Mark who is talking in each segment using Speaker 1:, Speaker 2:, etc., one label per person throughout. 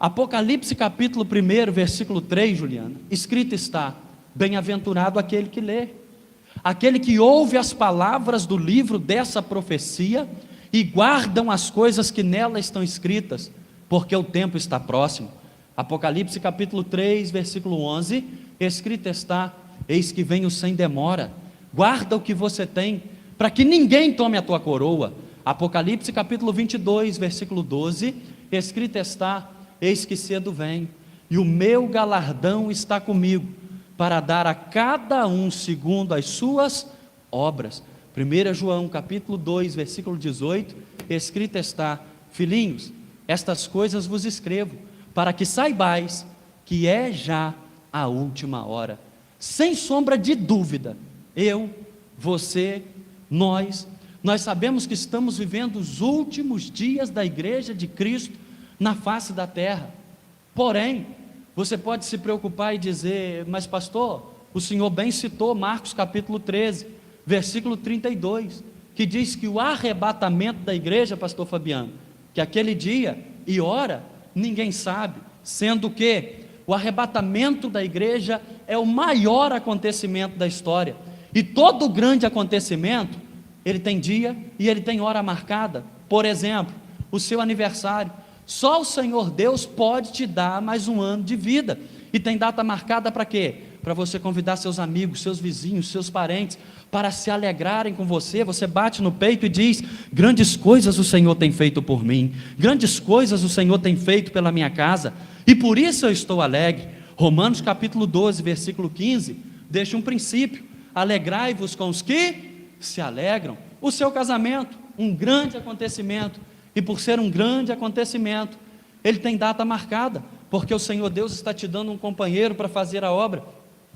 Speaker 1: Apocalipse capítulo 1, versículo 3, Juliana, escrito está: bem-aventurado aquele que lê, aquele que ouve as palavras do livro dessa profecia e guardam as coisas que nela estão escritas, porque o tempo está próximo. Apocalipse capítulo 3, versículo 11, escrito está: eis que venho sem demora, guarda o que você tem, para que ninguém tome a tua coroa. Apocalipse capítulo 22, versículo 12, escrito está: eis que cedo venho, e o meu galardão está comigo, para dar a cada um segundo as suas obras. 1 João capítulo 2, versículo 18, escrito está: filhinhos, estas coisas vos escrevo, para que saibais que é já a última hora. Sem sombra de dúvida, eu, você, nós sabemos que estamos vivendo os últimos dias da igreja de Cristo na face da terra. Porém, você pode se preocupar e dizer: mas pastor, o senhor bem citou Marcos capítulo 13, versículo 32, que diz que o arrebatamento da igreja, pastor Fabiano, que aquele dia e hora ninguém sabe, sendo que o arrebatamento da igreja é o maior acontecimento da história, e todo grande acontecimento, ele tem dia e ele tem hora marcada. Por exemplo, o seu aniversário, só o Senhor Deus pode te dar mais um ano de vida, e tem data marcada para quê? Para você convidar seus amigos, seus vizinhos, seus parentes, para se alegrarem com você. Você bate no peito e diz: grandes coisas o Senhor tem feito por mim, grandes coisas o Senhor tem feito pela minha casa, e por isso eu estou alegre. Romanos capítulo 12, versículo 15, deixa um princípio: alegrai-vos com os que se alegram. O seu casamento, um grande acontecimento, e por ser um grande acontecimento, ele tem data marcada, porque o Senhor Deus está te dando um companheiro para fazer a obra,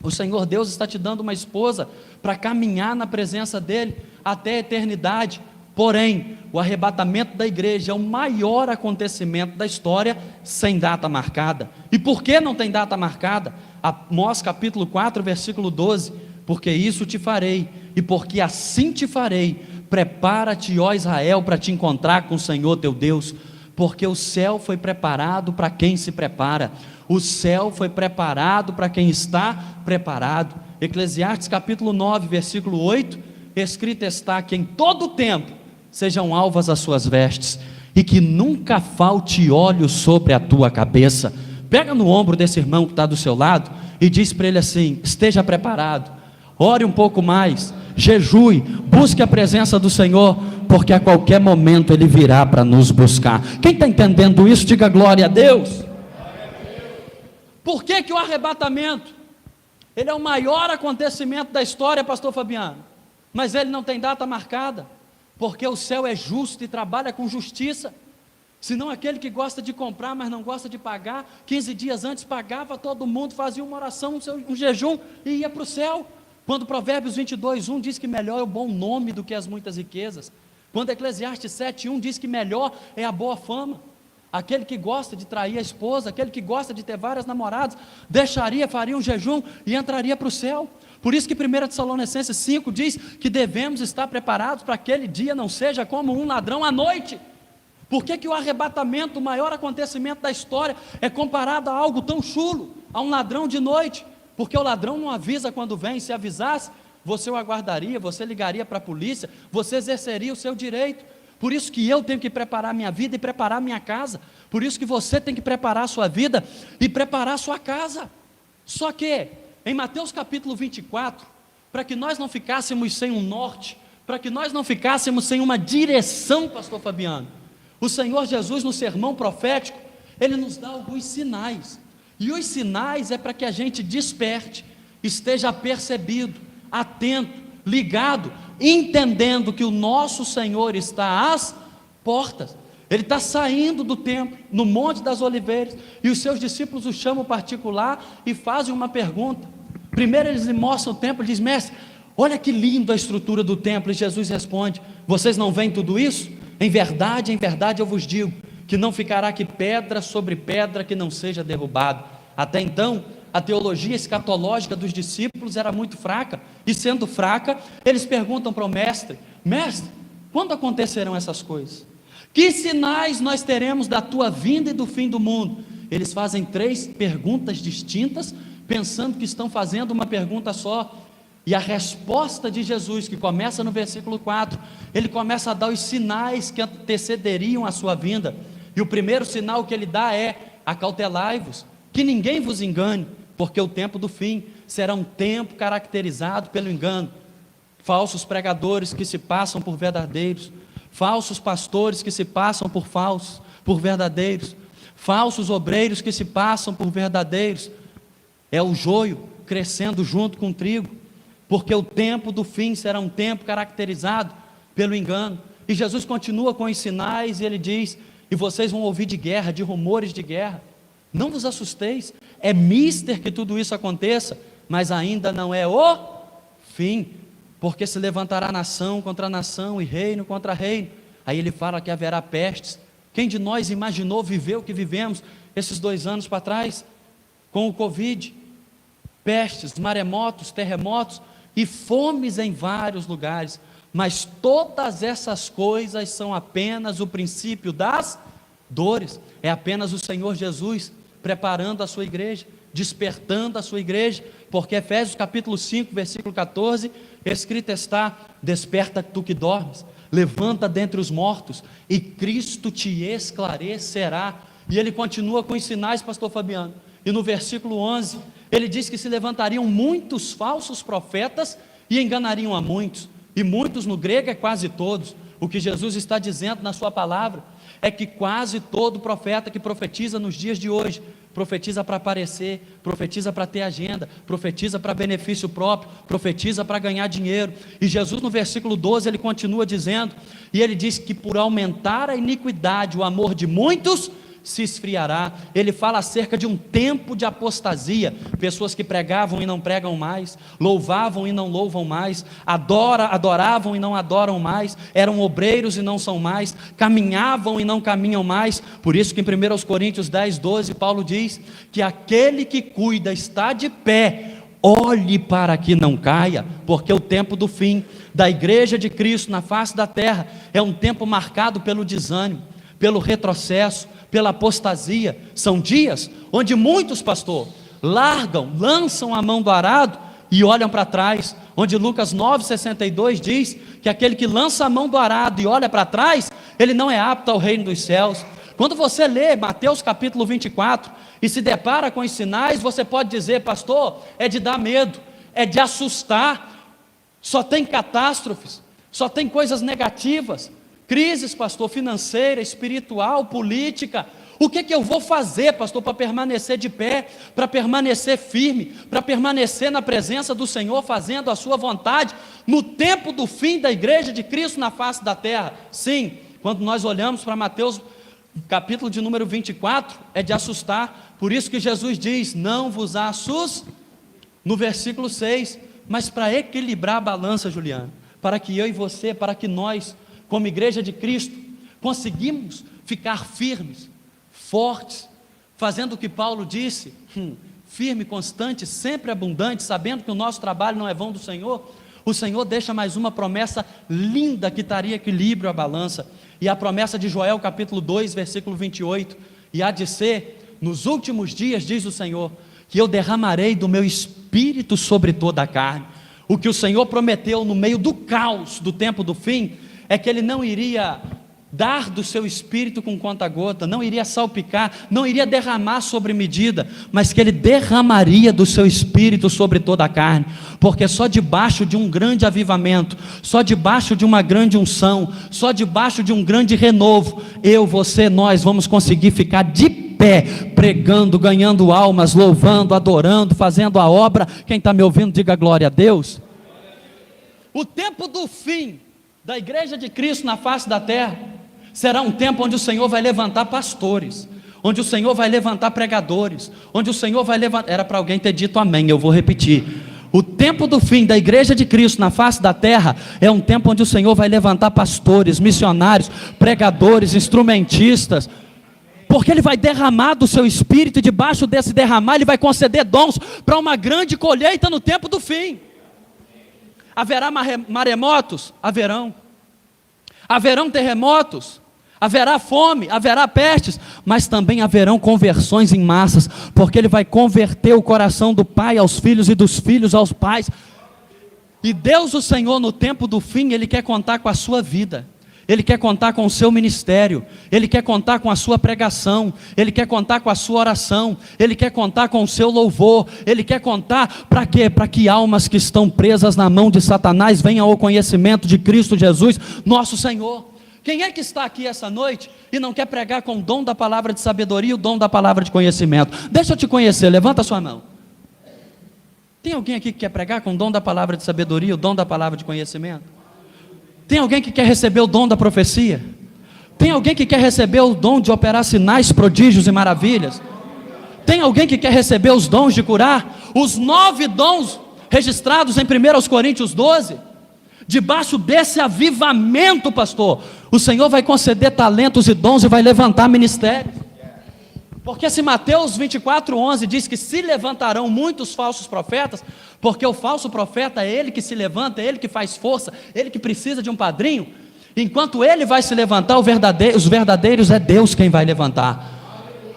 Speaker 1: o Senhor Deus está te dando uma esposa para caminhar na presença dEle até a eternidade. Porém, o arrebatamento da igreja é o maior acontecimento da história, sem data marcada. E por que não tem data marcada? Amós capítulo 4, versículo 12, porque isso te farei, e porque assim te farei, prepara-te, ó Israel, para te encontrar com o Senhor teu Deus, porque o céu foi preparado para quem se prepara, o céu foi preparado para quem está preparado. Eclesiastes capítulo 9, versículo 8, escrito está: que em todo tempo sejam alvas as suas vestes, e que nunca falte óleo sobre a tua cabeça. Pega no ombro desse irmão que está do seu lado e diz para ele assim: esteja preparado, ore um pouco mais, jejue, busque a presença do Senhor, porque a qualquer momento Ele virá para nos buscar. Quem está entendendo isso, diga glória a Deus. Por que que o arrebatamento, ele é o maior acontecimento da história, pastor Fabiano, mas ele não tem data marcada? Porque o céu é justo e trabalha com justiça. Senão aquele que gosta de comprar, mas não gosta de pagar, 15 dias antes pagava, todo mundo fazia uma oração, um jejum, e ia para o céu. Quando Provérbios 22:1 diz que melhor é o bom nome do que as muitas riquezas, quando Eclesiastes 7:1 diz que melhor é a boa fama, aquele que gosta de trair a esposa, aquele que gosta de ter várias namoradas, faria um jejum e entraria para o céu. Por isso que 1 Tessalonicenses 5 diz que devemos estar preparados para que aquele dia não seja como um ladrão à noite. Por que que o arrebatamento, o maior acontecimento da história, é comparado a algo tão chulo, a um ladrão de noite? Porque o ladrão não avisa quando vem. Se avisasse, você o aguardaria, você ligaria para a polícia, você exerceria o seu direito. Por isso que eu tenho que preparar minha vida e preparar minha casa. Por isso que você tem que preparar a sua vida e preparar a sua casa. Só que, em Mateus capítulo 24, para que nós não ficássemos sem um norte, para que nós não ficássemos sem uma direção, pastor Fabiano, o Senhor Jesus, no sermão profético, Ele nos dá alguns sinais. E os sinais é para que a gente desperte, esteja apercebido, atento, ligado, entendendo que o nosso Senhor está às portas. Ele está saindo do templo, no Monte das Oliveiras, e os seus discípulos o chamam particular e fazem uma pergunta. Primeiro eles lhe mostram o templo e dizem: mestre, olha que lindo a estrutura do templo. E Jesus responde: vocês não veem tudo isso? Em verdade eu vos digo, que não ficará aqui pedra sobre pedra que não seja derrubado. Até então, a teologia escatológica dos discípulos era muito fraca, e sendo fraca, eles perguntam para o mestre: mestre, quando acontecerão essas coisas? Que sinais nós teremos da tua vinda e do fim do mundo? eles fazem 3 perguntas distintas, pensando que estão fazendo uma pergunta só. E a resposta de Jesus, que começa no versículo 4, ele começa a dar os sinais que antecederiam a sua vinda. E o primeiro sinal que ele dá é: acautelai-vos, que ninguém vos engane, porque o tempo do fim será um tempo caracterizado pelo engano. Falsos pregadores que se passam por verdadeiros, falsos pastores que se passam por falsos, por verdadeiros, falsos obreiros que se passam por verdadeiros. É o joio crescendo junto com o trigo, porque o tempo do fim será um tempo caracterizado pelo engano. E Jesus continua com os sinais, e ele diz: e vocês vão ouvir de guerra, de rumores de guerra. Não vos assusteis, é mister que tudo isso aconteça, mas ainda não é o fim, porque se levantará nação contra nação e reino contra reino. Aí ele fala que haverá pestes. Quem de nós imaginou viver o que vivemos esses 2 anos para trás, com o Covid? Pestes, maremotos, terremotos e fomes em vários lugares. Mas todas essas coisas são apenas o princípio das dores. É apenas o Senhor Jesus preparando a sua igreja, despertando a sua igreja, porque Efésios capítulo 5, versículo 14, escrito está: desperta tu que dormes, levanta dentre os mortos, e Cristo te esclarecerá. E ele continua com os sinais, pastor Fabiano, e no versículo 11, ele diz que se levantariam muitos falsos profetas, e enganariam a muitos. E muitos no grego é quase todos. O que Jesus está dizendo na sua palavra é que quase todo profeta que profetiza nos dias de hoje, profetiza para aparecer, profetiza para ter agenda, profetiza para benefício próprio, profetiza para ganhar dinheiro. E Jesus no versículo 12 ele continua dizendo, e ele diz que por aumentar a iniquidade, o amor de muitos se esfriará. Ele fala acerca de um tempo de apostasia, pessoas que pregavam e não pregam mais, louvavam e não louvam mais, adoravam e não adoram mais, eram obreiros e não são mais, caminhavam e não caminham mais. Por isso que em 1 Coríntios 10, 12, Paulo diz que aquele que cuida está de pé, olhe para que não caia, porque o tempo do fim da igreja de Cristo na face da terra é um tempo marcado pelo desânimo, pelo retrocesso, pela apostasia. São dias onde muitos, pastor, lançam a mão do arado e olham para trás, onde Lucas 9,62 diz que aquele que lança a mão do arado e olha para trás, ele não é apto ao reino dos céus. Quando você lê Mateus capítulo 24 e se depara com os sinais, você pode dizer: pastor, é de dar medo, é de assustar, só tem catástrofes, só tem coisas negativas, crises, pastor, financeira, espiritual, política. O que eu vou fazer, pastor, para permanecer de pé, para permanecer firme, para permanecer na presença do Senhor, fazendo a sua vontade, no tempo do fim da igreja de Cristo na face da terra? Sim, quando nós olhamos para Mateus capítulo de número 24, é de assustar. Por isso que Jesus diz: não vos assustem, no versículo 6, mas para equilibrar a balança, Juliana, para que eu e você, para que nós, como igreja de Cristo, conseguimos ficar firmes, fortes, fazendo o que Paulo disse, firme, constante, sempre abundante, sabendo que o nosso trabalho não é vão do Senhor. O Senhor deixa mais uma promessa linda que traria equilíbrio à balança, e a promessa de Joel capítulo 2, versículo 28, e há de ser, nos últimos dias, diz o Senhor, que eu derramarei do meu espírito sobre toda a carne. O que o Senhor prometeu no meio do caos do tempo do fim, é que Ele não iria dar do seu espírito com conta-gota, não iria salpicar, não iria derramar sobre medida, mas que Ele derramaria do seu espírito sobre toda a carne, porque só debaixo de um grande avivamento, só debaixo de uma grande unção, só debaixo de um grande renovo, eu, você, nós vamos conseguir ficar de pé, pregando, ganhando almas, louvando, adorando, fazendo a obra. Quem está me ouvindo, diga glória a Deus. O tempo do fim da igreja de Cristo na face da terra será um tempo onde o Senhor vai levantar pastores, onde o Senhor vai levantar pregadores, onde o Senhor vai levantar, era para alguém ter dito amém, eu vou repetir, o tempo do fim da igreja de Cristo na face da terra é um tempo onde o Senhor vai levantar pastores, missionários, pregadores, instrumentistas, porque Ele vai derramar do seu espírito, e debaixo desse derramar Ele vai conceder dons para uma grande colheita no tempo do fim. Haverá maremotos? Haverão terremotos? haverá fome, haverá pestes, mas também haverão conversões em massas, porque Ele vai converter o coração do pai aos filhos e dos filhos aos pais. E Deus, o Senhor, no tempo do fim, Ele quer contar com a sua vida, Ele quer contar com o seu ministério, Ele quer contar com a sua pregação, Ele quer contar com a sua oração, Ele quer contar com o seu louvor, Ele quer contar para quê? Para que almas que estão presas na mão de Satanás venham ao conhecimento de Cristo Jesus, nosso Senhor. Quem é que está aqui essa noite e não quer pregar com o dom da palavra de sabedoria e o dom da palavra de conhecimento? Deixa eu te conhecer, levanta a sua mão. Tem alguém aqui que quer pregar com o dom da palavra de sabedoria e o dom da palavra de conhecimento? Tem alguém que quer receber o dom da profecia? Tem alguém que quer receber o dom de operar sinais, prodígios e maravilhas? Tem alguém que quer receber os dons de curar? Os 9 dons registrados em 1 Coríntios 12? Debaixo desse avivamento, pastor, o Senhor vai conceder talentos e dons e vai levantar ministérios. Porque se Mateus 24:11 diz que se levantarão muitos falsos profetas, porque o falso profeta é ele que se levanta, é ele que faz força, ele que precisa de um padrinho, enquanto ele vai se levantar, os verdadeiros é Deus quem vai levantar.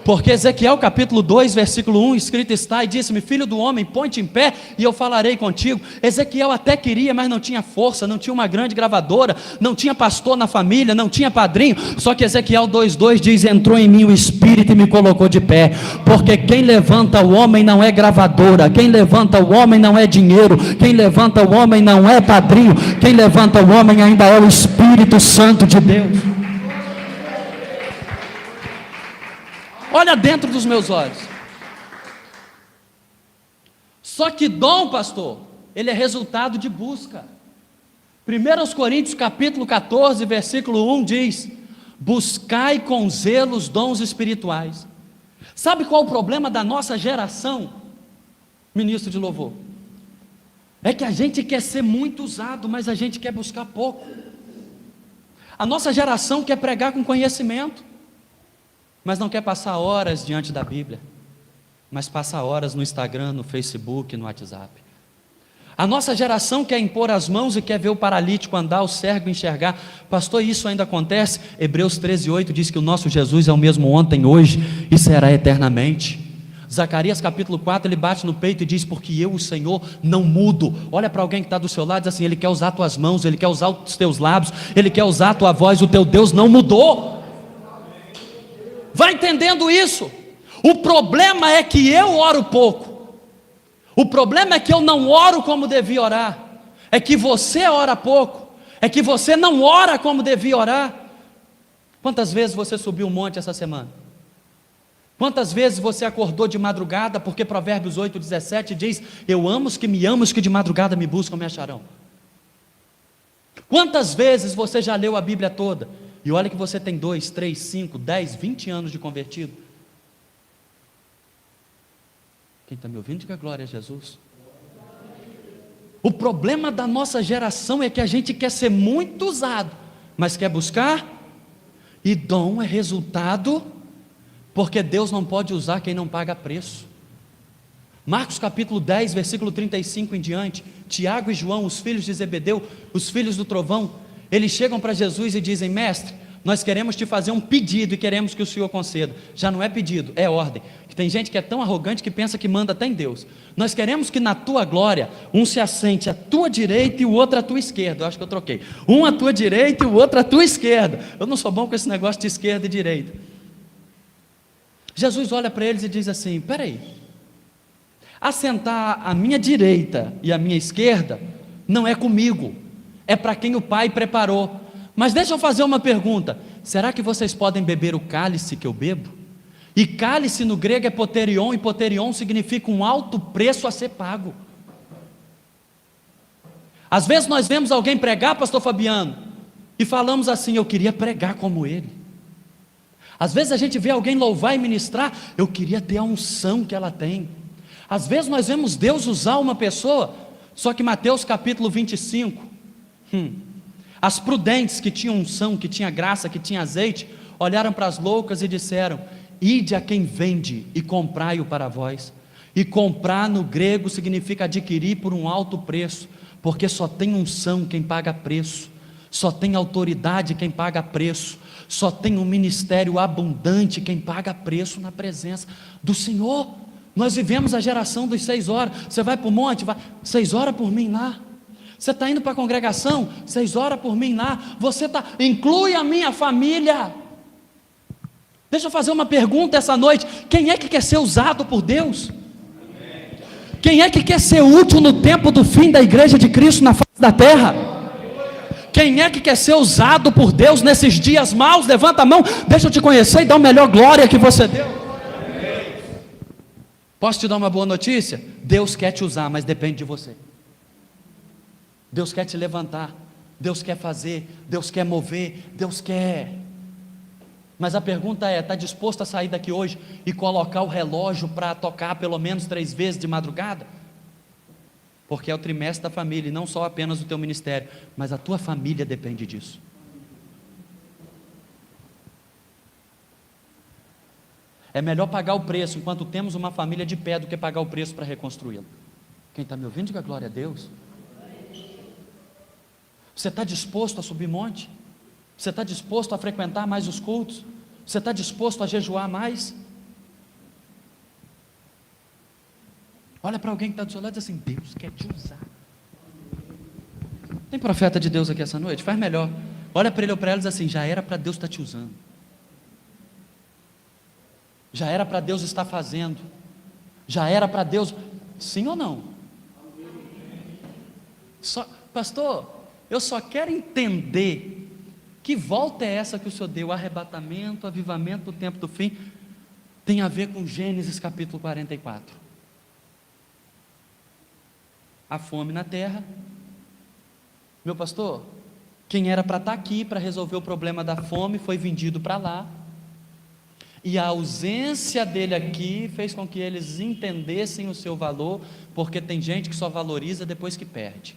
Speaker 1: Porque Ezequiel capítulo 2, versículo 1, escrito está, e disse-me: filho do homem, põe-te em pé, e eu falarei contigo. Ezequiel até queria, mas não tinha força, não tinha uma grande gravadora, não tinha pastor na família, não tinha padrinho. Só que Ezequiel 2:2 diz: entrou em mim o Espírito e me colocou de pé. Porque quem levanta o homem não é gravadora, quem levanta o homem não é dinheiro, quem levanta o homem não é padrinho, quem levanta o homem ainda é o Espírito Santo de Deus. Olha dentro dos meus olhos. Só que dom, pastor, ele é resultado de busca. 1 Coríntios capítulo 14, versículo 1 diz: buscai com zelo os dons espirituais. Sabe qual o problema da nossa geração, ministro de louvor? É que a gente quer ser muito usado, mas a gente quer buscar pouco. A nossa geração quer pregar com conhecimento, mas não quer passar horas diante da Bíblia, mas passa horas no Instagram, no Facebook, no WhatsApp. A nossa geração quer impor as mãos e quer ver o paralítico andar, o cego enxergar. Pastor, isso ainda acontece? Hebreus 13:8 diz que o nosso Jesus é o mesmo ontem, hoje e será eternamente. Zacarias capítulo 4, ele bate no peito e diz: porque eu, o Senhor, não mudo. Olha para alguém que está do seu lado e diz assim: Ele quer usar tuas mãos, Ele quer usar os teus lábios, Ele quer usar a tua voz, o teu Deus não mudou. Vai entendendo isso? O problema é que eu oro pouco. O problema é que eu não oro como devia orar. É que você ora pouco. É que você não ora como devia orar. Quantas vezes você subiu um monte essa semana? Quantas vezes você acordou de madrugada? Porque Provérbios 8:17 diz: eu amo os que me amam, os que de madrugada me buscam me acharão. Quantas vezes você já leu a Bíblia toda? E olha que você tem 2, 3, 5, 10, 20 anos de convertido. Quem está me ouvindo, diga glória a Jesus. O problema da nossa geração é que a gente quer ser muito usado, mas quer buscar, e dom é resultado, porque Deus não pode usar quem não paga preço. Marcos capítulo 10, versículo 35 em diante, Tiago e João, os filhos de Zebedeu, os filhos do trovão, eles chegam para Jesus e dizem: mestre, nós queremos te fazer um pedido e queremos que o Senhor conceda. Já não é pedido, é ordem. Que tem gente que é tão arrogante que pensa que manda até em Deus. Nós queremos que na tua glória, um se assente à tua direita e o outro à tua esquerda. Eu acho que eu troquei. Um à tua direita e o outro à tua esquerda. Eu não sou bom com esse negócio de esquerda e direita. Jesus olha para eles e diz assim: peraí, assentar à minha direita e à minha esquerda não é comigo, é para quem o Pai preparou. Mas deixa eu fazer uma pergunta: será que vocês podem beber o cálice que eu bebo? E cálice no grego é poterion, e poterion significa um alto preço a ser pago. Às vezes nós vemos alguém pregar, pastor Fabiano, e falamos assim: eu queria pregar como ele. Às vezes a gente vê alguém louvar e ministrar: eu queria ter a unção que ela tem. Às vezes nós vemos Deus usar uma pessoa, só que Mateus capítulo 25, as prudentes que tinham unção, que tinha graça, que tinha azeite, olharam para as loucas e disseram: ide a quem vende e comprai-o para vós. E comprar no grego significa adquirir por um alto preço, porque só tem unção quem paga preço, só tem autoridade quem paga preço, Só tem um ministério abundante quem paga preço na presença do Senhor. Nós vivemos a geração dos 6 horas. Você vai para o monte, vai 6 horas por mim lá. Você está indo para a congregação, 6 horas por mim lá. Inclui a minha família. Deixa eu fazer uma pergunta essa noite: quem é que quer ser usado por Deus? Quem é que quer ser útil no tempo do fim da igreja de Cristo na face da terra? Quem é que quer ser usado por Deus nesses dias maus? Levanta a mão, deixa eu te conhecer e dar a melhor glória que você deu. Posso te dar uma boa notícia? Deus quer te usar, mas depende de você. Deus quer te levantar, Deus quer fazer, Deus quer mover, Deus quer. Mas a pergunta é: está disposto a sair daqui hoje e colocar o relógio para tocar pelo menos 3 vezes de madrugada? Porque é o trimestre da família, e não só apenas o teu ministério, mas a tua família depende disso. É melhor pagar o preço enquanto temos uma família de pé do que pagar o preço para reconstruí-la. Quem está me ouvindo, diga glória a Deus. Você está disposto a subir monte? Você está disposto a frequentar mais os cultos? Você está disposto a jejuar mais? Olha para alguém que está do seu lado e diz assim: Deus quer te usar. Tem profeta de Deus aqui essa noite? Faz melhor. Olha para ele ou para ela e diz assim: já era para Deus estar te usando. Já era para Deus estar fazendo. Já era para Deus. Sim ou não? Pastor, eu só quero entender que volta é essa que o Senhor deu. Arrebatamento, avivamento do tempo do fim. Tem a ver com Gênesis capítulo 44. A fome na terra. Meu pastor, quem era para estar aqui para resolver o problema da fome foi vendido para lá. E a ausência dele aqui fez com que eles entendessem o seu valor, porque tem gente que só valoriza depois que perde.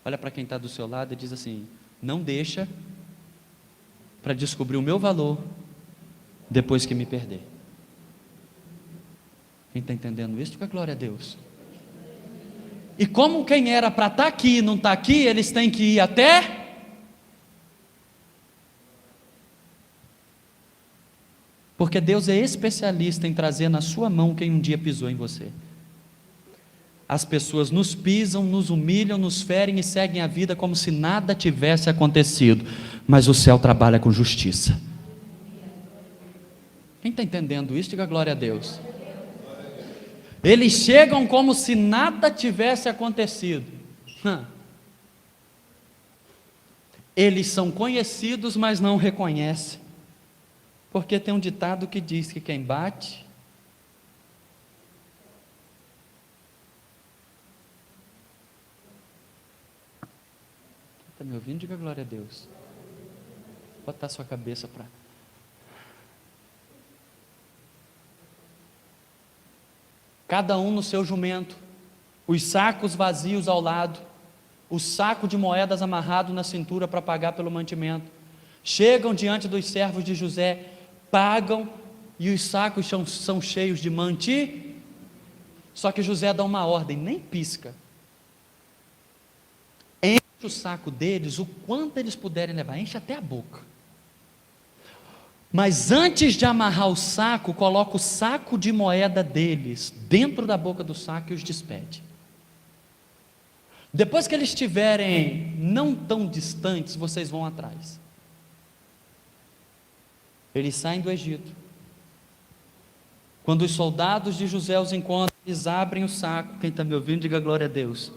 Speaker 1: Olha para quem está do seu lado e diz assim: não deixa para descobrir o meu valor depois que me perder. Quem está entendendo isso, diga glória a Deus. E como quem era para estar aqui não está aqui, eles têm que ir até... Porque Deus é especialista em trazer na sua mão quem um dia pisou em você. As pessoas nos pisam, nos humilham, nos ferem e seguem a vida como se nada tivesse acontecido. Mas o céu trabalha com justiça. Quem está entendendo isso, diga glória a Deus. Eles chegam como se nada tivesse acontecido. Eles são conhecidos, mas não reconhecem. Porque tem um ditado que diz que quem bate está me ouvindo? Diga glória a Deus. Botar sua cabeça para... Cada um no seu jumento, os sacos vazios ao lado, o saco de moedas amarrado na cintura para pagar pelo mantimento. Chegam diante dos servos de José, pagam, e os sacos são cheios de manti. Só que José dá uma ordem, nem pisca. Enche o saco deles o quanto eles puderem levar, enche até a boca. Mas antes de amarrar o saco, coloca o saco de moeda deles dentro da boca do saco e os despede. Depois que eles estiverem não tão distantes, vocês vão atrás. Eles saem do Egito. Quando os soldados de José os encontram, eles abrem o saco. Quem está me ouvindo, diga glória a Deus.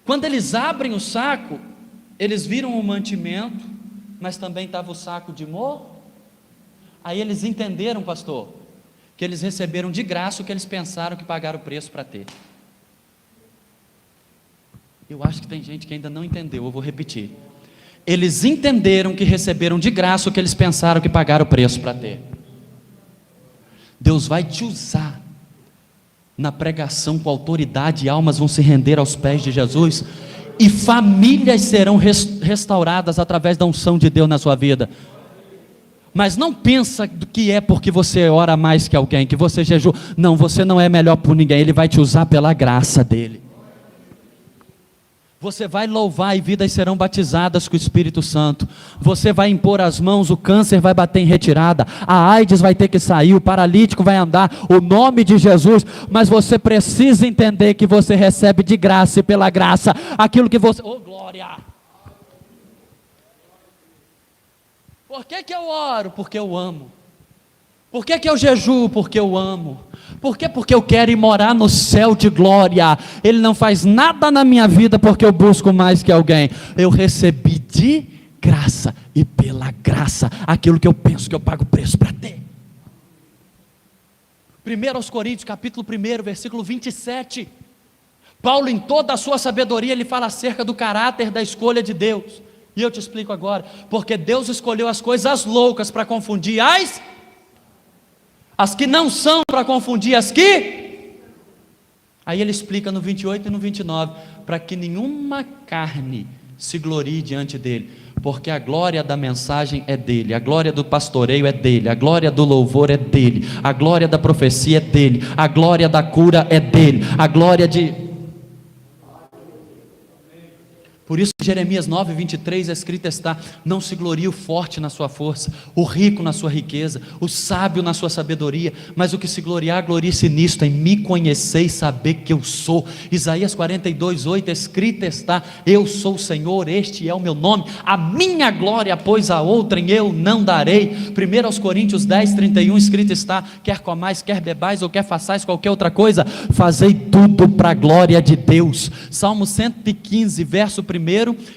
Speaker 1: Quando eles abrem o saco, eles viram o mantimento, mas também estava o saco de Aí eles entenderam, pastor, que eles receberam de graça o que eles pensaram que pagaram o preço para ter. Eu acho que tem gente que ainda não entendeu, eu vou repetir. Eles entenderam que receberam de graça o que eles pensaram que pagaram o preço para ter. Deus vai te usar na pregação com autoridade, e almas vão se render aos pés de Jesus, e famílias serão restauradas através da unção de Deus na sua vida. Mas não pensa que é porque você ora mais que alguém, que você jejua. Não, você não é melhor por ninguém. Ele vai te usar pela graça dele. Você vai louvar e vidas serão batizadas com o Espírito Santo. Você vai impor as mãos, o câncer vai bater em retirada, a AIDS vai ter que sair, o paralítico vai andar, o nome de Jesus. Mas você precisa entender que você recebe de graça e pela graça aquilo que você... Oh, glória! Por que eu oro? Porque eu amo. Por que eu jejuo? Porque eu amo. Por quê? Porque eu quero ir morar no céu de glória. Ele não faz nada na minha vida porque eu busco mais que alguém. Eu recebi de graça e pela graça aquilo que eu penso que eu pago preço para ter. 1 Coríntios capítulo 1, versículo 27. Paulo, em toda a sua sabedoria, ele fala acerca do caráter da escolha de Deus. E eu te explico agora. Porque Deus escolheu as coisas loucas para confundir as que não são, para confundir as que... Aí ele explica no 28 e no 29, para que nenhuma carne se glorie diante dele, porque a glória da mensagem é dele, a glória do pastoreio é dele, a glória do louvor é dele, a glória da profecia é dele, a glória da cura é dele, a glória de... Por isso Jeremias 9, 23, a escrita está: não se glorie o forte na sua força, o rico na sua riqueza, o sábio na sua sabedoria, mas o que se gloriar, glorie-se nisto, em me conhecer e saber que eu sou. Isaías 42, 8, a escrita está: eu sou o Senhor, este é o meu nome, a minha glória, pois a outrem eu não darei. 1 Coríntios 10, 31, escrita está: quer comais, quer bebais, ou quer façais qualquer outra coisa, fazei tudo para a glória de Deus. Salmo 115, verso 1,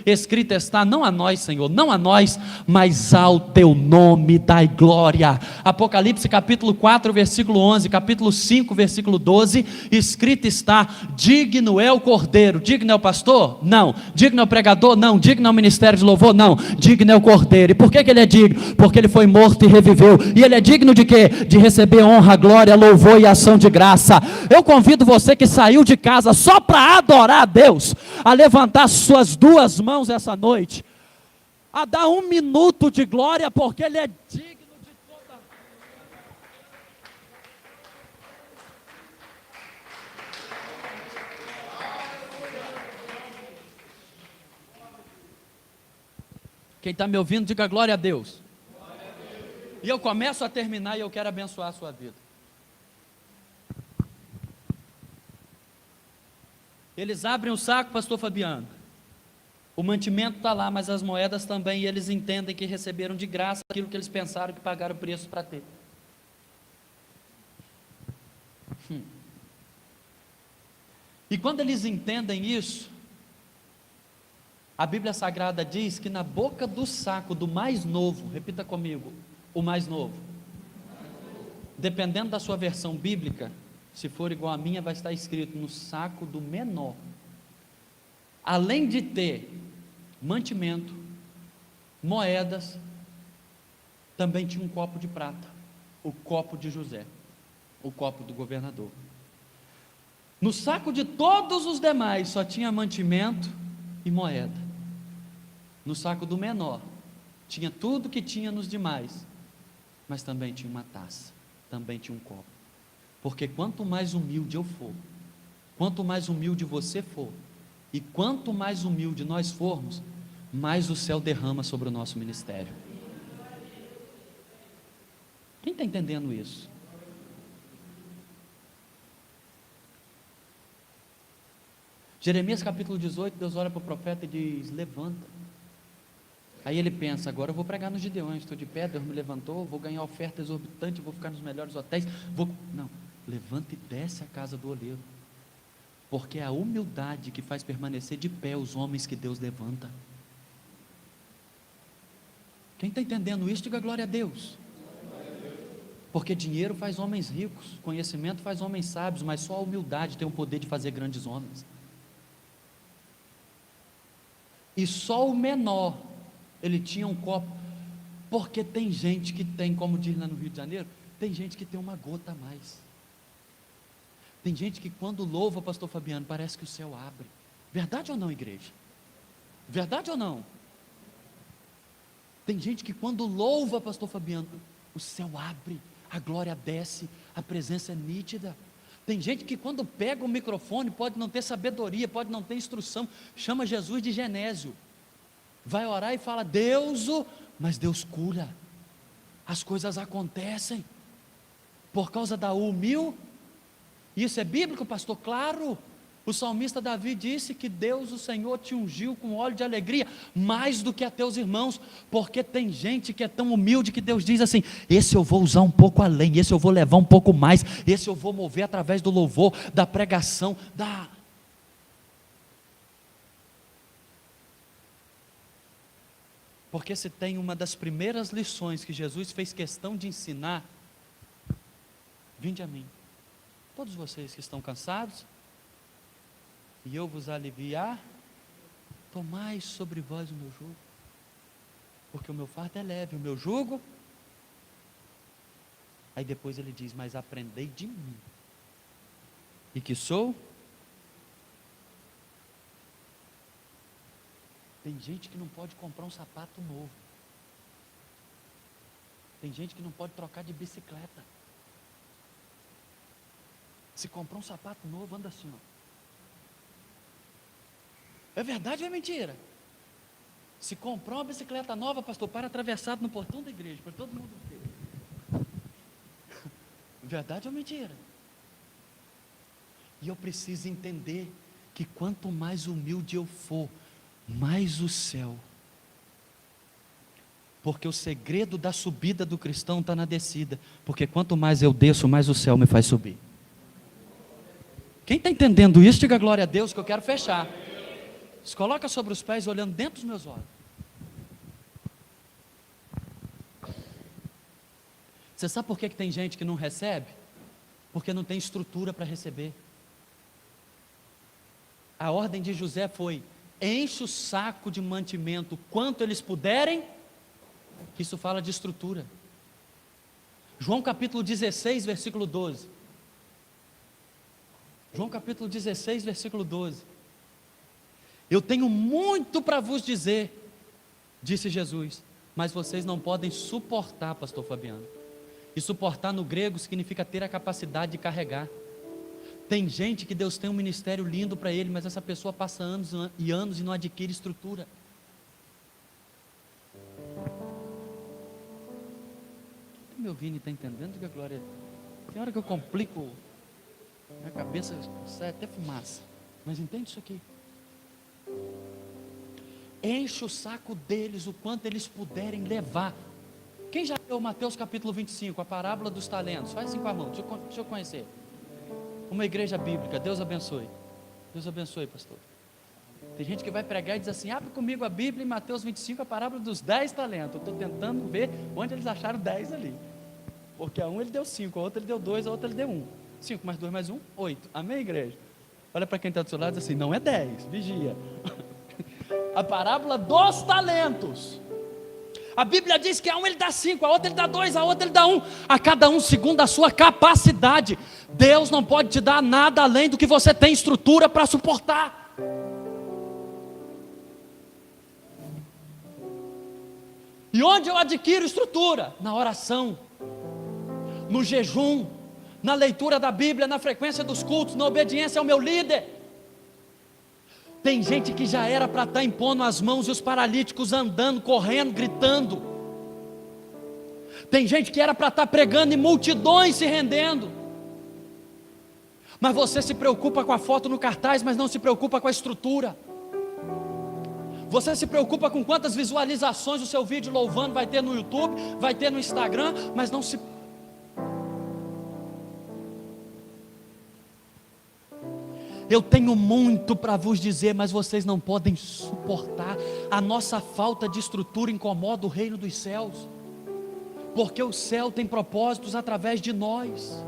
Speaker 1: escrito está: não a nós, Senhor, não a nós, mas ao teu nome dai glória. Apocalipse capítulo 4, versículo 11, capítulo 5, versículo 12, escrito está: digno é o Cordeiro. Digno é o pastor? Não. Digno é o pregador? Não. Digno é o ministério de louvor? Não. Digno é o Cordeiro. E por que ele é digno? Porque ele foi morto e reviveu. E ele é digno de quê? De receber honra, glória, louvor e ação de graça. Eu convido você que saiu de casa só para adorar a Deus, a levantar suas duas mãos essa noite, a dar 1 minuto de glória, porque ele é digno de toda... Quem está me ouvindo, diga glória a Deus. E eu começo a terminar e eu quero abençoar a sua vida. Eles abrem o saco, pastor Fabiano, o mantimento está lá, mas as moedas também, e eles entendem que receberam de graça aquilo que eles pensaram que pagaram preço para ter. E quando eles entendem isso, a Bíblia Sagrada diz que na boca do saco do mais novo, repita comigo, o mais novo, dependendo da sua versão bíblica, se for igual a minha, vai estar escrito no saco do menor, além de ter mantimento, moedas, também tinha um copo de prata, o copo de José, o copo do governador. No saco de todos os demais só tinha mantimento e moeda. No saco do menor tinha tudo que tinha nos demais, mas também tinha uma taça, também tinha um copo. Porque quanto mais humilde eu for, quanto mais humilde você for, e quanto mais humilde nós formos, mais o céu derrama sobre o nosso ministério. Quem está entendendo isso? Jeremias capítulo 18, Deus olha para o profeta e diz: levanta. Aí ele pensa: agora eu vou pregar nos Gideões, estou de pé, Deus me levantou, vou ganhar oferta exorbitante, vou ficar nos melhores hotéis, não, levanta e desce a casa do oleiro, porque é a humildade que faz permanecer de pé os homens que Deus levanta. Quem está entendendo isso, diga glória a Deus. Porque dinheiro faz homens ricos, conhecimento faz homens sábios, mas só a humildade tem o poder de fazer grandes homens. E só o menor, ele tinha um copo, porque tem gente que tem, como diz lá no Rio de Janeiro, tem gente que tem uma gota a mais. Tem gente que quando louva, pastor Fabiano, parece que o céu abre. Verdade ou não, igreja? Verdade ou não? Tem gente que quando louva, pastor Fabiano, o céu abre, a glória desce, a presença é nítida. Tem gente que quando pega o microfone pode não ter sabedoria, pode não ter instrução, chama Jesus de Genésio, vai orar e fala Deus, mas Deus cura, as coisas acontecem, por causa da humildade. Isso é bíblico, pastor? Claro. O salmista Davi disse que Deus, o Senhor, te ungiu com óleo de alegria, mais do que a teus irmãos, porque tem gente que é tão humilde que Deus diz assim: esse eu vou usar um pouco além, esse eu vou levar um pouco mais, esse eu vou mover através do louvor, da pregação, Porque se tem uma das primeiras lições que Jesus fez questão de ensinar, vinde a mim, todos vocês que estão cansados, e eu vos aliviar, tomai sobre vós o meu jugo, porque o meu fardo é leve, o meu jugo. Aí depois ele diz: mas aprendei de mim, e que sou. Tem gente que não pode comprar um sapato novo, tem gente que não pode trocar de bicicleta. Se comprar um sapato novo, anda assim, ó. É verdade ou é mentira? Se comprar uma bicicleta nova, pastor, para atravessado no portão da igreja, para todo mundo ver. Verdade ou mentira? E eu preciso entender que quanto mais humilde eu for, mais o céu. Porque o segredo da subida do cristão está na descida. Porque quanto mais eu desço, mais o céu me faz subir. Quem está entendendo isso, diga glória a Deus, que eu quero fechar. Se coloca sobre os pés, olhando dentro dos meus olhos. Você sabe por que tem gente que não recebe? Porque não tem estrutura para receber. A ordem de José foi: enche o saco de mantimento quanto eles puderem. Isso fala de estrutura. João capítulo 16, versículo 12. João capítulo 16, versículo 12. Eu tenho muito para vos dizer, disse Jesus, mas vocês não podem suportar, pastor Fabiano. E suportar no grego significa ter a capacidade de carregar. Tem gente que Deus tem um ministério lindo para ele, mas essa pessoa passa anos e anos e não adquire estrutura. Está me ouvindo e está entendendo? Diga glória a Deus. Tem hora que eu complico, minha cabeça sai até fumaça, mas entende isso aqui? Enche o saco deles o quanto eles puderem levar. Quem já leu Mateus capítulo 25, a parábola dos talentos? Faz assim com a mão, deixa eu conhecer. Uma igreja bíblica, Deus abençoe. Deus abençoe, pastor. Tem gente que vai pregar e diz assim: abre comigo a Bíblia em Mateus 25, a parábola dos 10 talentos. Eu estou tentando ver onde eles acharam 10 ali. Porque a um ele deu 5, a outra ele deu 2, a outra ele deu 1. 5 mais 2 mais 1, 8. Amém, igreja? Olha para quem está do seu lado e diz assim: não é 10, vigia. A parábola dos talentos. A Bíblia diz que a um ele dá 5, a outra ele dá 2, a outra ele dá 1. A cada um segundo a sua capacidade. Deus não pode te dar nada além do que você tem estrutura para suportar. E onde eu adquiro estrutura? Na oração, no jejum, na leitura da Bíblia, na frequência dos cultos, na obediência ao meu líder. Tem gente que já era para estar impondo as mãos e os paralíticos andando, correndo, gritando. Tem gente que era para estar pregando e multidões se rendendo. Mas você se preocupa com a foto no cartaz, mas não se preocupa com a estrutura. Você se preocupa com quantas visualizações o seu vídeo louvando vai ter no YouTube, vai ter no Instagram, mas não se... Eu tenho muito para vos dizer, mas vocês não podem suportar. A nossa falta de estrutura incomoda o reino dos céus, porque o céu tem propósitos através de nós.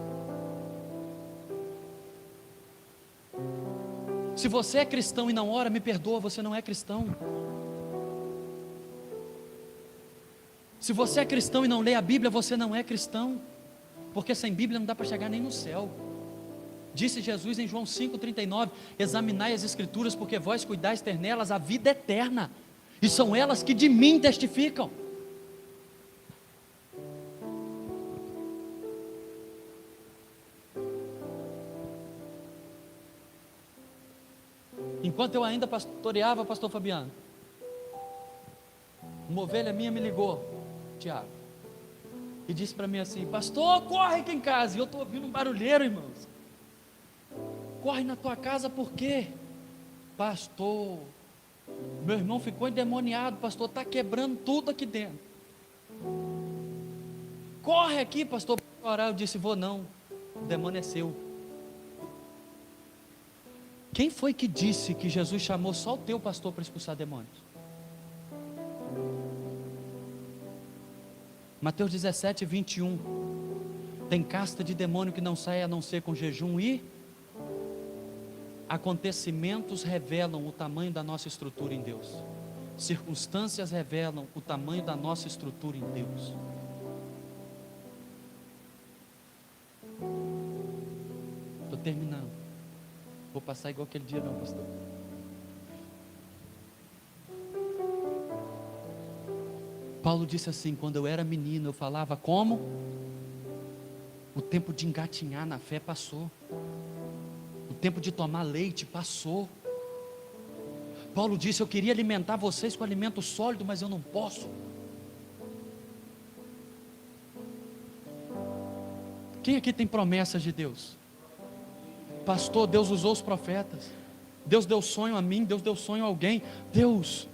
Speaker 1: Se você é cristão e não ora, me perdoa, você não é cristão. Se você é cristão e não lê a Bíblia, você não é cristão, porque sem Bíblia não dá para chegar nem no céu. Disse Jesus em João 5,39: examinai as Escrituras, porque vós cuidais ter nelas a vida eterna, e são elas que de mim testificam. Enquanto eu ainda pastoreava, pastor Fabiano, uma ovelha minha me ligou, Tiago, e disse para mim assim: pastor, corre aqui em casa. E eu estou ouvindo um barulheiro, irmãos. Corre na tua casa por quê? Pastor, meu irmão ficou endemoniado, pastor, está quebrando tudo aqui dentro. Corre aqui, pastor, para orar. Eu disse: vou não, o demônio é seu. Quem foi que disse que Jesus chamou só o teu pastor para expulsar demônios? Mateus 17, 21. Tem casta de demônio que não sai a não ser com jejum e acontecimentos revelam o tamanho da nossa estrutura em Deus. Circunstâncias revelam o tamanho da nossa estrutura em Deus. Estou terminando. Vou passar igual aquele dia não, pastor. Paulo disse assim: quando eu era menino eu falava como? O tempo de engatinhar na fé passou. O tempo de tomar leite passou. Paulo disse: eu queria alimentar vocês com alimento sólido, mas eu não posso. Quem aqui tem promessas de Deus? Pastor, Deus usou os profetas. Deus deu sonho a mim, Deus deu sonho a alguém. Deus.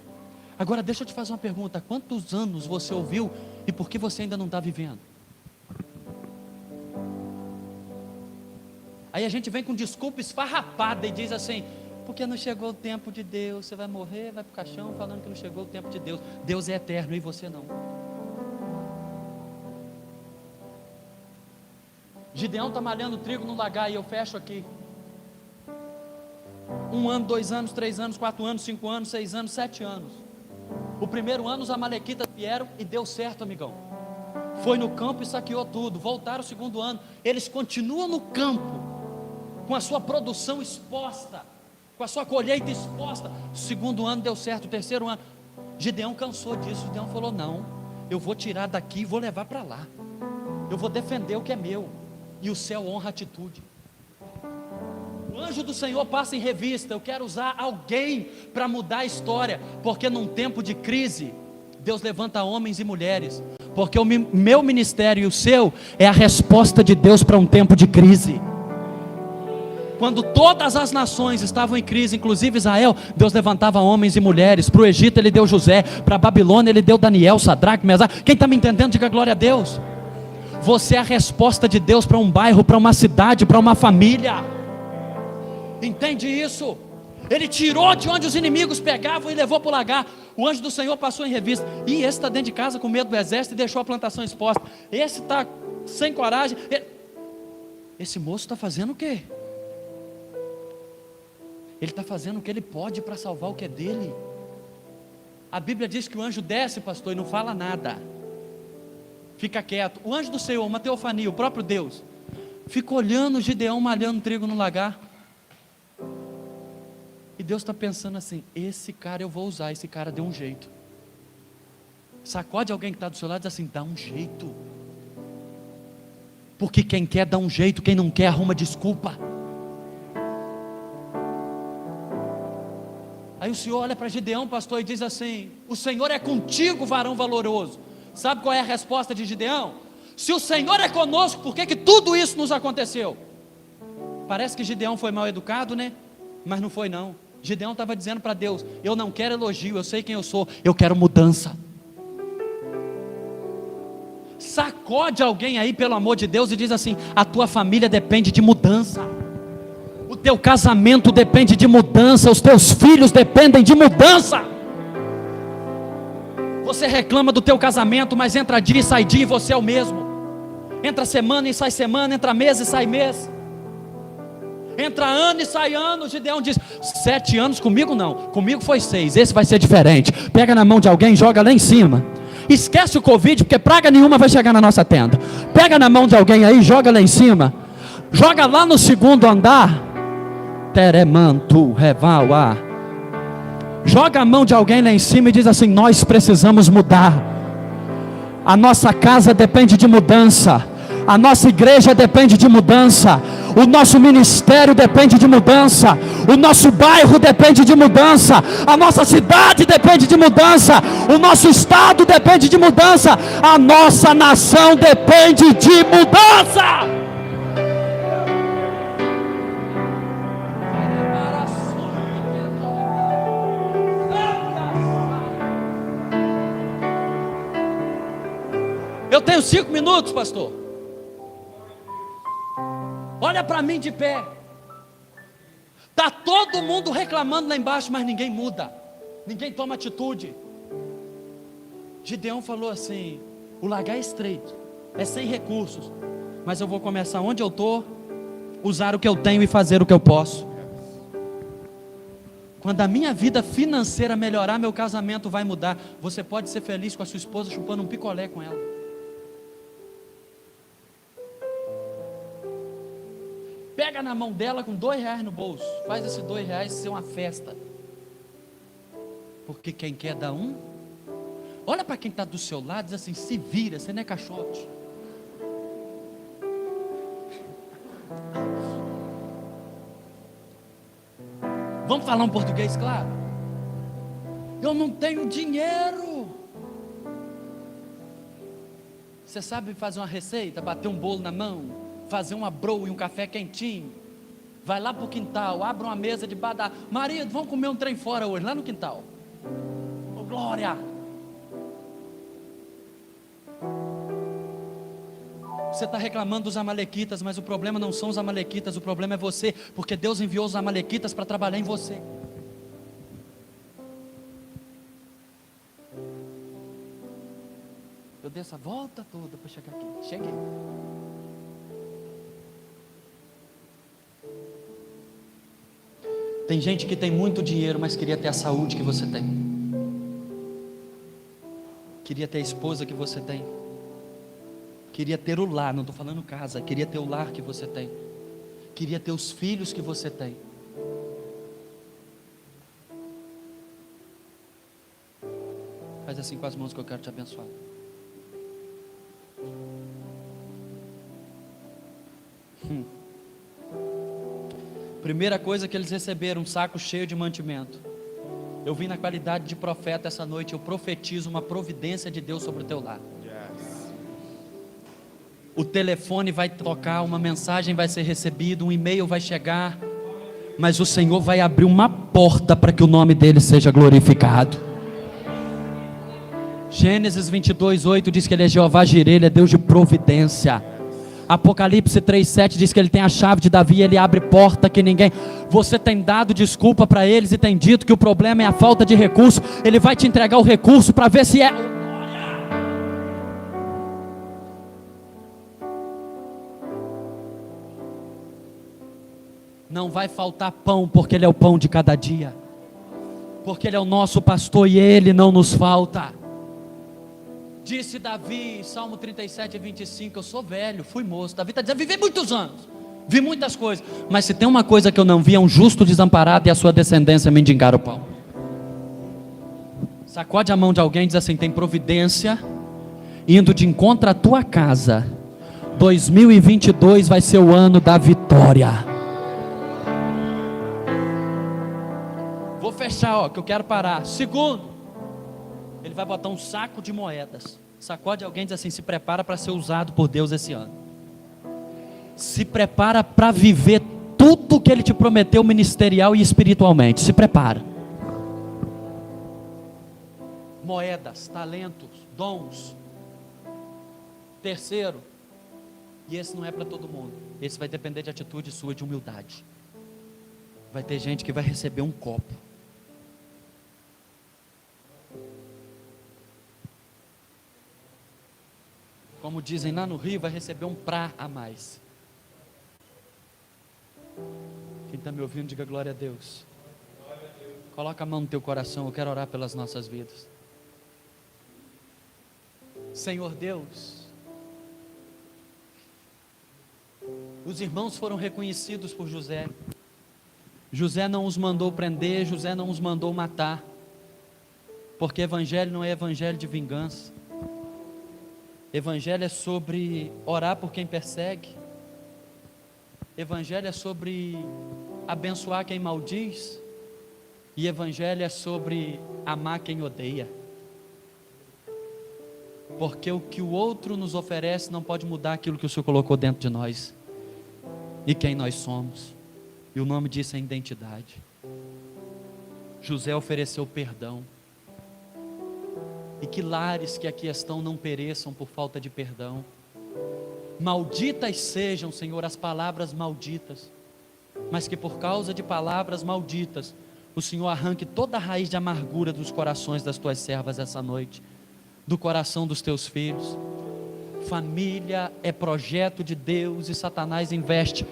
Speaker 1: Agora deixa eu te fazer uma pergunta: quantos anos você ouviu e por que você ainda não está vivendo? Aí a gente vem com desculpa esfarrapada e diz assim: porque não chegou o tempo de Deus. Você vai morrer, vai para o caixão falando que não chegou o tempo de Deus. Deus é eterno e você não. Gideão está malhando trigo no lagar e eu fecho aqui. 1 ano, 2 anos, 3 anos, 4 anos, 5 anos, 6 anos, 7 anos. O primeiro ano os amalequitas vieram e deu certo, amigão. Foi no campo e saqueou tudo. Voltaram o segundo ano. Eles continuam no campo, com a sua produção exposta, com a sua colheita exposta. O segundo ano deu certo, o terceiro ano. Gideão cansou disso. Gideão falou: não, eu vou tirar daqui e vou levar para lá. Eu vou defender o que é meu. E o céu honra a atitude. O anjo do Senhor passa em revista: eu quero usar alguém para mudar a história, porque num tempo de crise, Deus levanta homens e mulheres, porque o meu ministério e o seu é a resposta de Deus para um tempo de crise. Quando todas as nações estavam em crise, inclusive Israel, Deus levantava homens e mulheres. Para o Egito Ele deu José, para a Babilônia Ele deu Daniel, Sadraque, Mesaque. Quem está me entendendo, diga glória a Deus. Você é a resposta de Deus para um bairro, para uma cidade, para uma família. Entende isso? Ele tirou de onde os inimigos pegavam e levou para o lagar. O anjo do Senhor passou em revista: e esse está dentro de casa com medo do exército e deixou a plantação exposta. Esse está sem coragem. Esse moço está fazendo o quê? Ele está fazendo o que ele pode para salvar o que é dele. A Bíblia diz que o anjo desce, pastor, e não fala nada. Fica quieto. O anjo do Senhor, uma teofania, o próprio Deus, fica olhando Gideão malhando trigo no lagar. E Deus está pensando assim: esse cara eu vou usar. Esse cara deu um jeito. Sacode alguém que está do seu lado e diz assim: dá um jeito. Porque quem quer dá um jeito, quem não quer arruma desculpa. Aí o Senhor olha para Gideão, pastor, e diz assim: o Senhor é contigo, varão valoroso. Sabe qual é a resposta de Gideão? Se o Senhor é conosco, por que tudo isso nos aconteceu? Parece que Gideão foi mal educado, né? Mas não foi não. Gideão estava dizendo para Deus: eu não quero elogio, eu sei quem eu sou, eu quero mudança. Sacode alguém aí, pelo amor de Deus, e diz assim: a tua família depende de mudança. O teu casamento depende de mudança. Os teus filhos dependem de mudança. Você reclama do teu casamento, mas entra dia e sai dia e você é o mesmo. Entra semana e sai semana, entra mês e sai mês. Entra ano e sai ano. Gideão diz: 7 anos comigo não, comigo foi 6, esse vai ser diferente. Pega na mão de alguém, joga lá em cima. Esquece o Covid, porque praga nenhuma vai chegar na nossa tenda. Pega na mão de alguém aí, joga lá em cima. Joga lá no segundo andar. Teremantu revaua. Joga a mão de alguém lá em cima e diz assim: nós precisamos mudar. A nossa casa depende de mudança. A nossa igreja depende de mudança. o nosso ministério depende de mudança, o nosso bairro depende de mudança, a nossa cidade depende de mudança, o nosso estado depende de mudança, a nossa nação depende de mudança. Eu tenho 5 minutos, pastor. Olha para mim de pé. Está todo mundo reclamando lá embaixo, mas ninguém muda, ninguém toma atitude. Gideão falou assim: o lagar é estreito, é sem recursos, mas eu vou começar onde eu estou, usar o que eu tenho e fazer o que eu posso. Quando a minha vida financeira melhorar, meu casamento vai mudar. Você pode ser feliz com a sua esposa chupando um picolé com ela. Pega na mão dela com R$2 no bolso, faz esse R$2 ser uma festa. Porque quem quer dá um, olha para quem está do seu lado e diz assim: se vira, você não é caixote. Vamos falar um português claro? Eu não tenho dinheiro. Você sabe fazer uma receita, bater um bolo na mão, fazer uma broa e um café quentinho? Vai lá para o quintal, abre uma mesa de badá. Marido, vamos comer um trem fora hoje, lá no quintal. Oh, glória! Você está reclamando dos amalequitas, mas o problema não são os amalequitas, o problema é você, porque Deus enviou os amalequitas para trabalhar em você. Eu dei essa volta toda para chegar aqui. Cheguei. Tem gente que tem muito dinheiro, mas queria ter a saúde que você tem. Queria ter a esposa que você tem. Queria ter o lar, não estou falando casa. Queria ter o lar que você tem. Queria ter os filhos que você tem. Faz assim com as mãos que eu quero te abençoar. Primeira coisa que eles receberam, um saco cheio de mantimento. Eu vim na qualidade de profeta essa noite, eu profetizo uma providência de Deus sobre o teu lar. O telefone vai tocar, uma mensagem vai ser recebida, um e-mail vai chegar, mas o Senhor vai abrir uma porta para que o nome dele seja glorificado. Gênesis 22:8 diz que ele é Jeová Jireh, ele é Deus de providência. Apocalipse 3:7 diz que ele tem a chave de Davi, ele abre porta que ninguém. Você tem dado desculpa para eles e tem dito que o problema é a falta de recurso. Ele vai te entregar o recurso para ver se é. Não vai faltar pão, porque ele é o pão de cada dia, porque ele é o nosso pastor e ele não nos falta. Disse Davi, Salmo 37:25, eu sou velho, fui moço. Davi está dizendo, vivi muitos anos, vi muitas coisas, mas se tem uma coisa que eu não vi, é um justo desamparado e a sua descendência mendigar o pão. Sacode a mão de alguém e diz assim: tem providência indo de encontro à tua casa. 2022 vai ser o ano da vitória. Vou fechar, ó, que eu quero parar. Segundo, ele vai botar um saco de moedas. Sacode alguém e diz assim: se prepara para ser usado por Deus esse ano. Se prepara para viver tudo que ele te prometeu ministerial e espiritualmente. Se prepara. Moedas, talentos, dons. Terceiro, e esse não é para todo mundo, esse vai depender de atitude sua, de humildade. Vai ter gente que vai receber um copo. Como dizem lá no Rio, vai receber um prá a mais. Quem está me ouvindo, diga glória a Deus. Coloca a mão no teu coração, eu quero orar pelas nossas vidas. Senhor Deus, os irmãos foram reconhecidos por José. José não os mandou prender, José não os mandou matar, porque evangelho não é evangelho de vingança. Evangelho é sobre orar por quem persegue. Evangelho é sobre abençoar quem maldiz, e Evangelho é sobre amar quem odeia. Porque o que o outro nos oferece não pode mudar aquilo que o Senhor colocou dentro de nós, e quem nós somos, e o nome disso é identidade. José ofereceu perdão, e que lares que aqui estão não pereçam por falta de perdão. Malditas sejam, Senhor, as palavras malditas, mas que por causa de palavras malditas, o Senhor arranque toda a raiz de amargura dos corações das tuas servas essa noite, do coração dos teus filhos. Família é projeto de Deus, e Satanás investe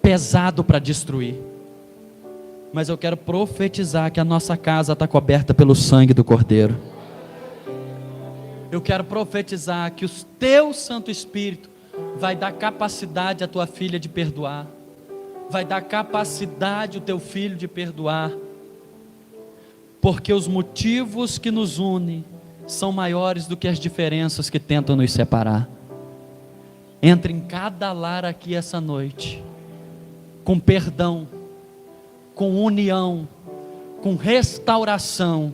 Speaker 1: pesado para destruir, mas eu quero profetizar que a nossa casa está coberta pelo sangue do Cordeiro. Eu quero profetizar que o teu Santo Espírito vai dar capacidade à tua filha de perdoar, vai dar capacidade ao teu filho de perdoar, porque os motivos que nos unem são maiores do que as diferenças que tentam nos separar. Entre em cada lar aqui essa noite, com perdão, com união, com restauração,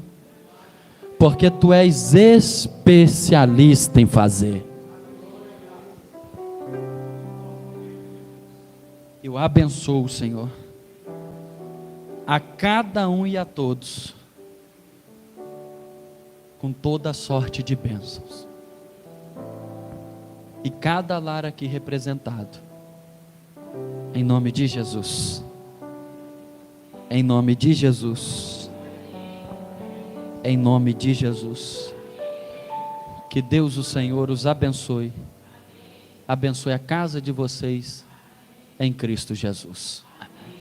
Speaker 1: porque tu és especialista em fazer. Eu abençoo, Senhor, a cada um e a todos, com toda sorte de bênçãos, e cada lar aqui representado, em nome de Jesus, em nome de Jesus, em nome de Jesus. Que Deus o Senhor os abençoe, abençoe a casa de vocês, em Cristo Jesus.